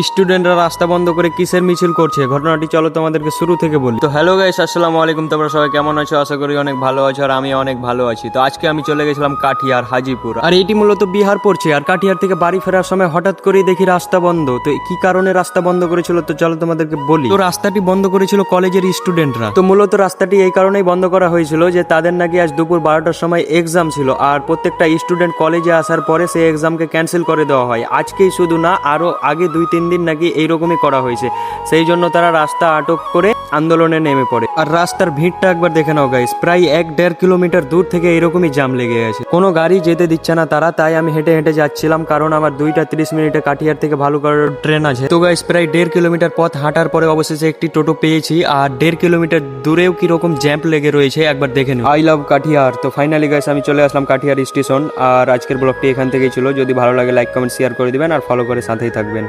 স্টুডেন্টরা রাস্তা বন্ধ করে কিসের মিছিল করছে, ঘটনাটি চলো তোমাদেরকে শুরু থেকে বলি। তো হ্যালো গাইস, আসসালামু আলাইকুম। তোমরা সবাই কেমন আছো? আশা করি অনেক ভালো আছো, আর আমি অনেক ভালো আছি। তো আজকে আমি চলে গেছিলাম কাঠিয়ার হাজিপুর, আর এইটি মূলত বিহার পড়ছে। আর কাঠিয়ার থেকে বাড়ি ফেরার সময় হঠাৎ করেই দেখি রাস্তা বন্ধ। তো কি কারণে রাস্তা বন্ধ করেছিল তো চলো তোমাদেরকে বলি। তো রাস্তাটি বন্ধ করেছিল কলেজের স্টুডেন্টরা। তো মূলত রাস্তাটি এই কারণেই বন্ধ করা হয়েছিল যে তাদের নাকি আজ দুপুর 12টার সময় এক্সাম ছিল, আর প্রত্যেকটা স্টুডেন্ট কলেজে আসার পরে সেই এক্সামকে ক্যান্সেল করে দেওয়া হয়। আজকেই শুধু না, আরো আগে 2-3 দিন নাকি এইরকমই করা হয়েছে। সেই জন্য তারা রাস্তা আটক করে আন্দোলনে নেমে পড়ে। আর রাস্তার ভিড়টা একবার দেখে নাও গাইস, প্রায় 1-1.5 কিলোমিটার দূর থেকে এরকমই জাম লেগে গেছে। কোনো গাড়ি যেতে দিচ্ছে না তারা, তাই আমি হেঁটে হেঁটে যাচ্ছিলাম, কারণ আমার 2টা 30 মিনিটে কাঠিয়ার থেকে ভালুকার ট্রেন আছে। তো গাইস প্রায় 1.5 কিলোমিটার পথ হাঁটার পরে অবশেষে একটি টোটো পেয়েছি, আর 1.5 কিলোমিটার দূরেও কিরকম জ্যাম্প লেগে রয়েছে একবার দেখে নিও। I love Katihar. তো ফাইনালি গাইস আমি চলে আসলাম কাঠিয়ার স্টেশন, আর আজকের ব্লগটি এখান থেকেই ছিল। যদি ভালো লাগে লাইক কমেন্ট শেয়ার করে দিবেন, আর ফলো করে সাথেই থাকবেন।